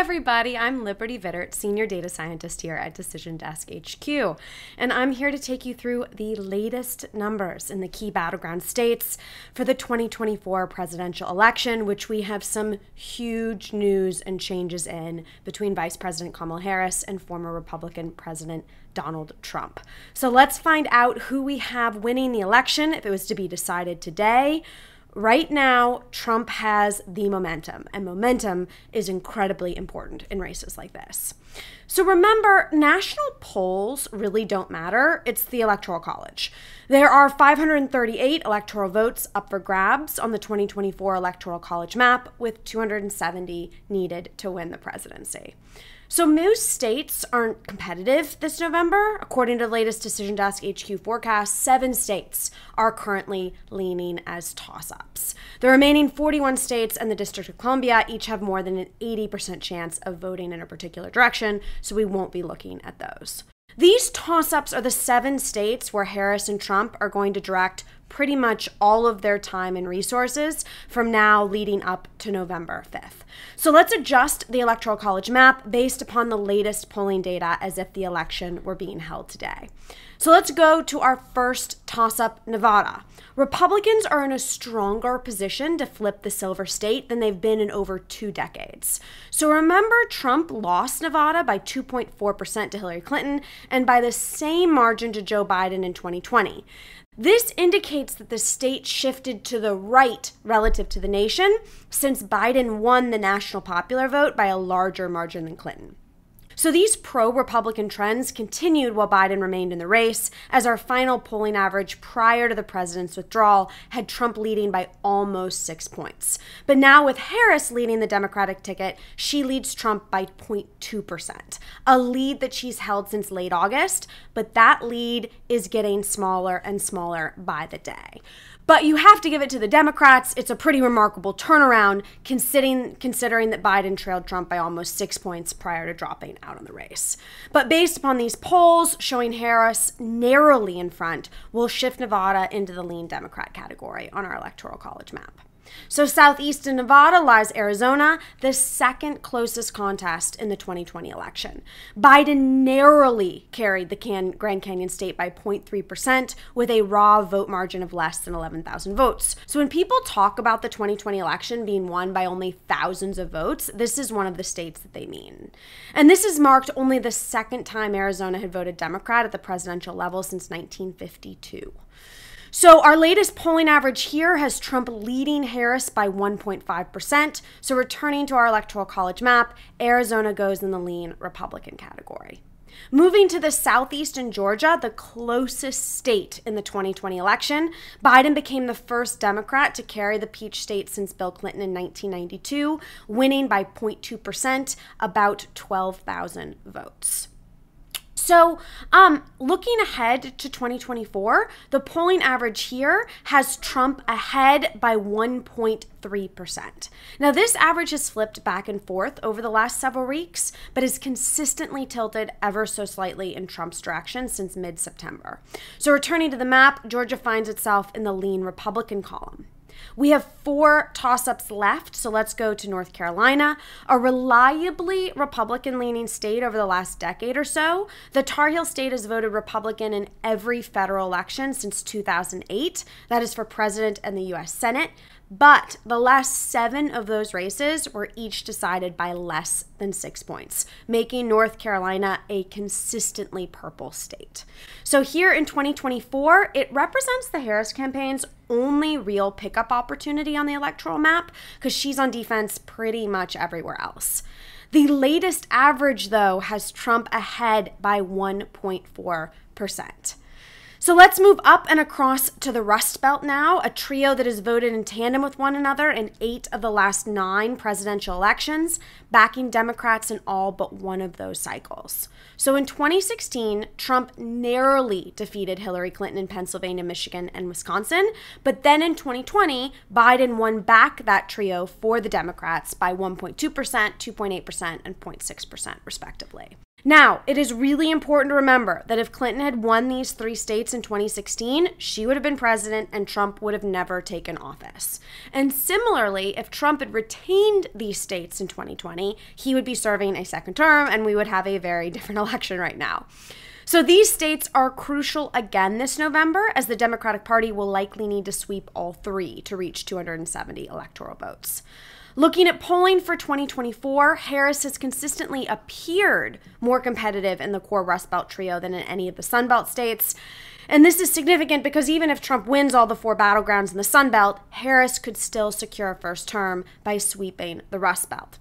everybody, I'm Liberty Vittert, Senior Data Scientist here at Decision Desk HQ, and I'm here to take you through the latest numbers in the key battleground states for the 2024 presidential election, which we have some huge news and changes in between Vice President Kamala Harris and former Republican President Donald Trump. So let's find out who we have winning the election if it was to be decided today. Right now, Trump has the momentum, and momentum is incredibly important in races like this. So remember, national polls really don't matter. It's the Electoral College. There are 538 electoral votes up for grabs on the 2024 Electoral College map, with 270 needed to win the presidency. So most states aren't competitive this November. According to the latest Decision Desk HQ forecast, 7 states are currently leaning as toss-ups. The remaining 41 states and the District of Columbia each have more than an 80% chance of voting in a particular direction, so we won't be looking at those. These toss-ups are the 7 states where Harris and Trump are going to direct pretty much all of their time and resources from now leading up to November 5th. So let's adjust the Electoral College map based upon the latest polling data as if the election were being held today. So let's go to our first toss-up, Nevada. Republicans are in a stronger position to flip the silver state than they've been in over 2 decades. So remember, Trump lost Nevada by 2.4% to Hillary Clinton and by the same margin to Joe Biden in 2020. This indicates that the state shifted to the right relative to the nation since Biden won the national popular vote by a larger margin than Clinton. So these pro-Republican trends continued while Biden remained in the race, as our final polling average prior to the president's withdrawal had Trump leading by almost 6 points. But now with Harris leading the Democratic ticket, she leads Trump by 0.2%, a lead that she's held since late August, but that lead is getting smaller and smaller by the day. But you have to give it to the Democrats. It's a pretty remarkable turnaround considering that Biden trailed Trump by almost 6 points prior to dropping out of the race. But based upon these polls showing Harris narrowly in front, we'll shift Nevada into the lean Democrat category on our Electoral College map. So southeast in Nevada lies Arizona, the second closest contest in the 2020 election. Biden narrowly carried the Grand Canyon state by 0.3% with a raw vote margin of less than 11,000 votes. So when people talk about the 2020 election being won by only thousands of votes, this is one of the states that they mean. And this has marked only the second time Arizona had voted Democrat at the presidential level since 1952. So our latest polling average here has Trump leading Harris by 1.5%. So returning to our Electoral College map, Arizona goes in the lean Republican category. Moving to the southeast in Georgia, the closest state in the 2020 election, Biden became the first Democrat to carry the Peach State since Bill Clinton in 1992, winning by 0.2%, about 12,000 votes. So looking ahead to 2024, the polling average here has Trump ahead by 1.3%. Now, this average has flipped back and forth over the last several weeks, but has consistently tilted ever so slightly in Trump's direction since mid-September. So returning to the map, Georgia finds itself in the lean Republican column. We have 4 toss-ups left, so let's go to North Carolina, a reliably Republican-leaning state over the last decade or so. The Tar Heel state has voted Republican in every federal election since 2008. That is for president and the U.S. Senate. But the last 7 of those races were each decided by less than 6 points, making North Carolina a consistently purple state. So here in 2024, it represents the Harris campaign's only real pickup opportunity on the electoral map because she's on defense pretty much everywhere else. The latest average, though, has Trump ahead by 1.4%. So let's move up and across to the Rust Belt now, a trio that has voted in tandem with one another in 8 of the last 9 presidential elections, backing Democrats in all but one of those cycles. So in 2016, Trump narrowly defeated Hillary Clinton in Pennsylvania, Michigan, and Wisconsin. But then in 2020, Biden won back that trio for the Democrats by 1.2%, 2.8%, and 0.6% respectively. Now, it is really important to remember that if Clinton had won these 3 states in 2016, she would have been president and Trump would have never taken office. And similarly, if Trump had retained these states in 2020, he would be serving a second term and we would have a very different election right now. So these states are crucial again this November, as the Democratic Party will likely need to sweep all 3 to reach 270 electoral votes. Looking at polling for 2024, Harris has consistently appeared more competitive in the core Rust Belt trio than in any of the Sun Belt states. And this is significant because even if Trump wins all the 4 battlegrounds in the Sun Belt, Harris could still secure a first term by sweeping the Rust Belt.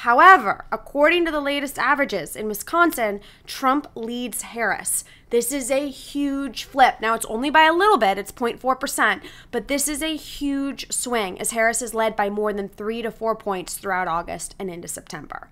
However, according to the latest averages in Wisconsin, Trump leads Harris. This is a huge flip. Now, it's only by a little bit, it's 0.4%, but this is a huge swing as Harris is led by more than 3 to 4 points throughout August and into September.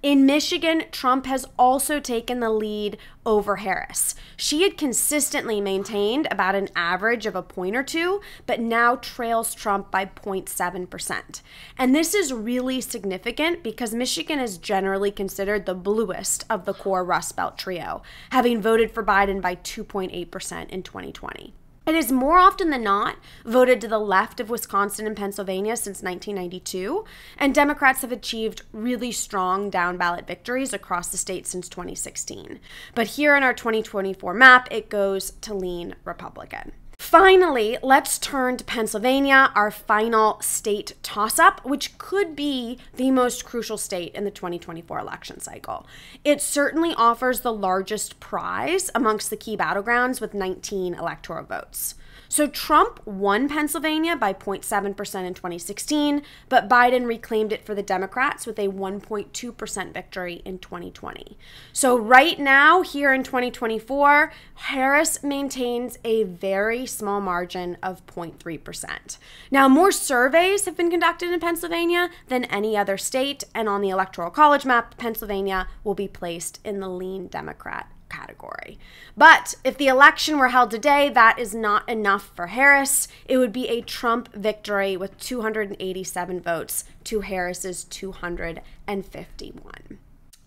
In Michigan, Trump has also taken the lead over Harris. She had consistently maintained about an average of a point or 2, but now trails Trump by 0.7%. And this is really significant because Michigan is generally considered the bluest of the core Rust Belt trio, having voted for Biden by 2.8% in 2020. It is more often than not voted to the left of Wisconsin and Pennsylvania since 1992, and Democrats have achieved really strong down-ballot victories across the state since 2016. But here in our 2024 map, it goes to lean Republican. Finally, let's turn to Pennsylvania, our final state toss-up, which could be the most crucial state in the 2024 election cycle. It certainly offers the largest prize amongst the key battlegrounds with 19 electoral votes. So Trump won Pennsylvania by 0.7% in 2016, but Biden reclaimed it for the Democrats with a 1.2% victory in 2020. So right now, here in 2024, Harris maintains a very small margin of 0.3%. Now, more surveys have been conducted in Pennsylvania than any other state, and on the Electoral College map, Pennsylvania will be placed in the lean Democrat category. But if the election were held today, that is not enough for Harris. It would be a Trump victory with 287 votes to Harris's 251.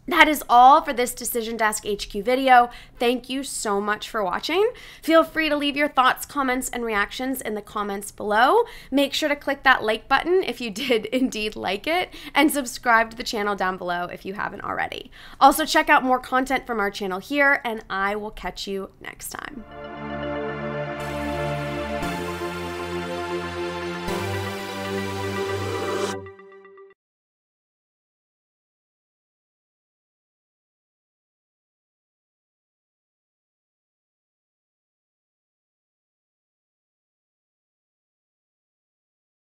That is all for this Decision Desk HQ video. Thank you so much for watching. Feel free to leave your thoughts, comments, and reactions in the comments below. Make sure to click that like button if you did indeed like it, and subscribe to the channel down below if you haven't already. Also, check out more content from our channel here, and I will catch you next time.